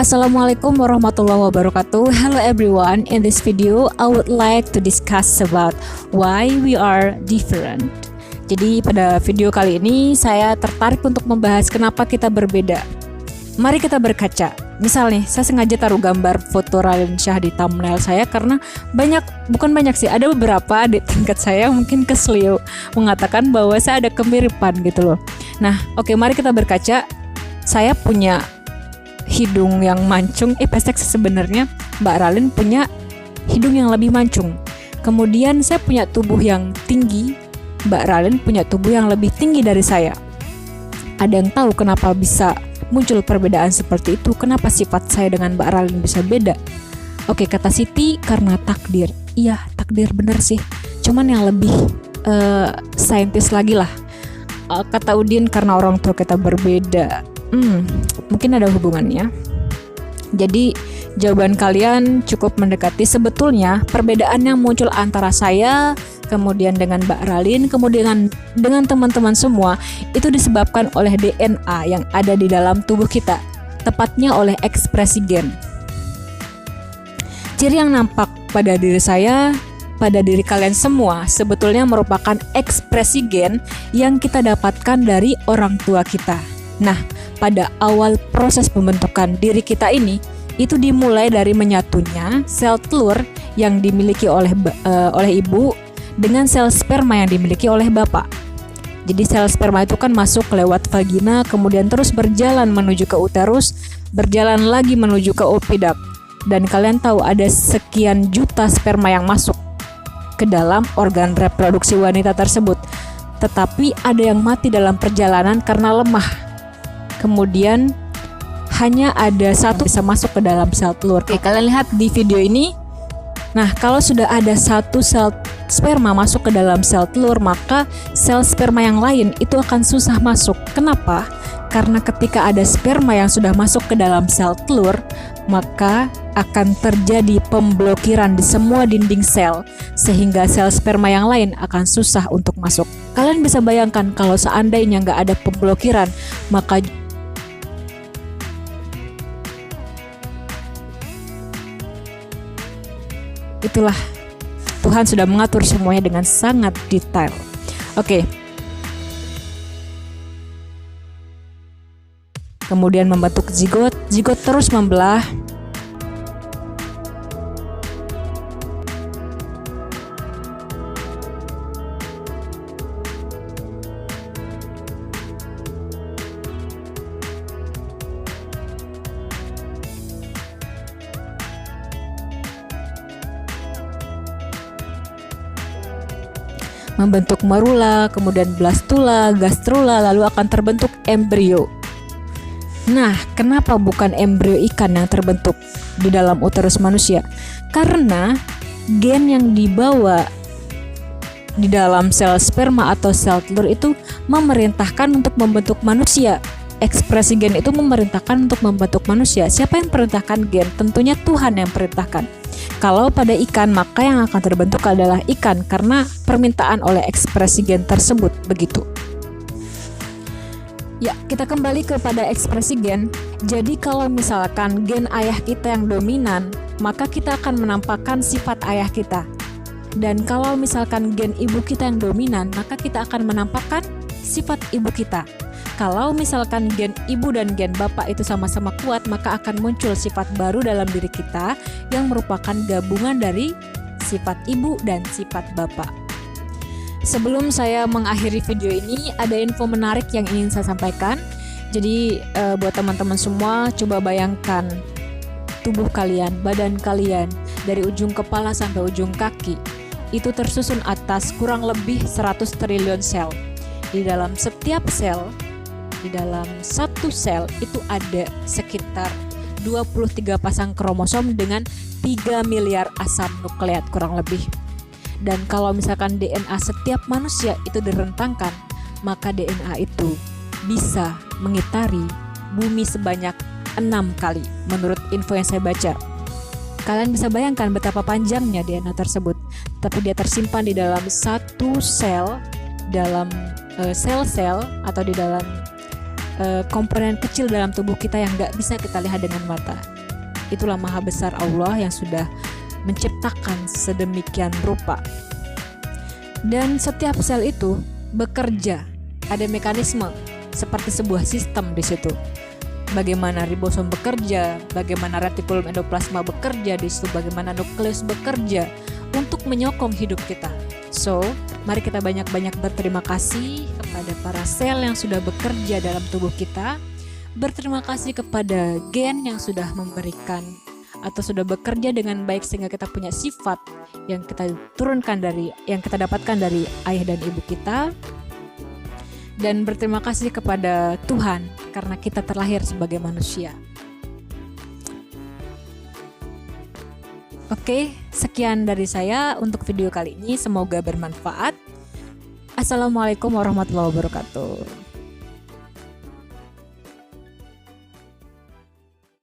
Assalamualaikum warahmatullahi wabarakatuh. Hello everyone. In this video, I would like to discuss about why we are different. Jadi pada video kali ini saya tertarik untuk membahas kenapa kita berbeda. Mari kita berkaca. Misal nih, saya sengaja taruh gambar foto Raline Shah di thumbnail saya karena bukan banyak sih, ada beberapa di tingkat saya mungkin keselio mengatakan bahwa saya ada kemiripan gitu loh. Nah, oke, mari kita berkaca. Saya punya hidung yang mancung, pesek sebenarnya Mbak Raline punya hidung yang lebih mancung. Kemudian saya punya tubuh yang tinggi, Mbak Raline punya tubuh yang lebih tinggi dari saya. Ada yang tahu kenapa bisa muncul perbedaan seperti itu? Kenapa sifat saya dengan Mbak Raline bisa beda? Oke, kata Siti karena takdir. Iya, takdir bener sih. Cuman yang lebih saintis lagi lah. Kata Udin karena orang tua kita berbeda. Mungkin ada hubungannya. Jadi jawaban kalian cukup mendekati. Sebetulnya perbedaan yang muncul antara saya, kemudian dengan Mbak Raline, kemudian dengan teman-teman semua, itu disebabkan oleh DNA yang ada di dalam tubuh kita, tepatnya oleh ekspresi gen. Ciri yang nampak pada diri saya, pada diri kalian semua, sebetulnya merupakan ekspresi gen yang kita dapatkan dari orang tua kita. Nah, pada awal proses pembentukan diri kita ini, itu dimulai dari menyatunya sel telur yang dimiliki oleh ibu dengan sel sperma yang dimiliki oleh bapak. Jadi sel sperma itu kan masuk lewat vagina, kemudian terus berjalan menuju ke uterus, berjalan lagi menuju ke oviduct. Dan kalian tahu ada sekian juta sperma yang masuk ke dalam organ reproduksi wanita tersebut. Tetapi ada yang mati dalam perjalanan karena lemah. Kemudian hanya ada satu bisa masuk ke dalam sel telur. Oke, kalian lihat di video ini. Nah, kalau sudah ada satu sel sperma masuk ke dalam sel telur, maka sel sperma yang lain itu akan susah masuk. Kenapa? Karena ketika ada sperma yang sudah masuk ke dalam sel telur, maka akan terjadi pemblokiran di semua dinding sel, sehingga sel sperma yang lain akan susah untuk masuk. Kalian bisa bayangkan kalau seandainya nggak ada pemblokiran, maka itulah, Tuhan sudah mengatur semuanya dengan sangat detail. Oke. Kemudian membentuk zigot terus membelah. Membentuk marula, kemudian blastula, gastrula, lalu akan terbentuk embrio. Nah, kenapa bukan embrio ikan yang terbentuk di dalam uterus manusia? Karena gen yang dibawa di dalam sel sperma atau sel telur itu memerintahkan untuk membentuk manusia. Ekspresi gen itu memerintahkan untuk membentuk manusia. Siapa yang perintahkan gen? Tentunya Tuhan yang perintahkan. Kalau pada ikan, maka yang akan terbentuk adalah ikan karena permintaan oleh ekspresi gen tersebut, begitu. Ya, kita kembali kepada ekspresi gen. Jadi kalau misalkan gen ayah kita yang dominan, maka kita akan menampakkan sifat ayah kita. Dan kalau misalkan gen ibu kita yang dominan, maka kita akan menampakkan sifat ibu kita. Kalau misalkan gen ibu dan gen bapak itu sama-sama kuat, maka akan muncul sifat baru dalam diri kita yang merupakan gabungan dari sifat ibu dan sifat bapak. Sebelum saya mengakhiri video ini, ada info menarik yang ingin saya sampaikan. Jadi buat teman-teman semua, coba bayangkan tubuh kalian, badan kalian, dari ujung kepala sampai ujung kaki, itu tersusun atas kurang lebih 100 triliun sel. Di dalam setiap sel, di dalam satu sel itu ada sekitar 23 pasang kromosom dengan 3 miliar asam nukleat kurang lebih. Dan kalau misalkan DNA setiap manusia itu direntangkan, maka DNA itu bisa mengitari bumi sebanyak 6 kali menurut info yang saya baca. Kalian bisa bayangkan betapa panjangnya DNA tersebut, tapi dia tersimpan di dalam satu sel, dalam sel-sel atau di dalam komponen kecil dalam tubuh kita yang nggak bisa kita lihat dengan mata. itulah maha besar Allah yang sudah menciptakan sedemikian rupa. Dan setiap sel itu bekerja, ada mekanisme seperti sebuah sistem di situ. Bagaimana ribosom bekerja, bagaimana retikulum endoplasma bekerja di situ, bagaimana nukleus bekerja untuk menyokong hidup kita. So, mari kita banyak-banyak berterima kasih kepada para sel yang sudah bekerja dalam tubuh kita. Berterima kasih kepada gen yang sudah memberikan atau sudah bekerja dengan baik sehingga kita punya sifat yang kita dapatkan dari ayah dan ibu kita. Dan berterima kasih kepada Tuhan karena kita terlahir sebagai manusia. Oke, sekian dari saya untuk video kali ini. Semoga bermanfaat. Assalamualaikum warahmatullahi wabarakatuh.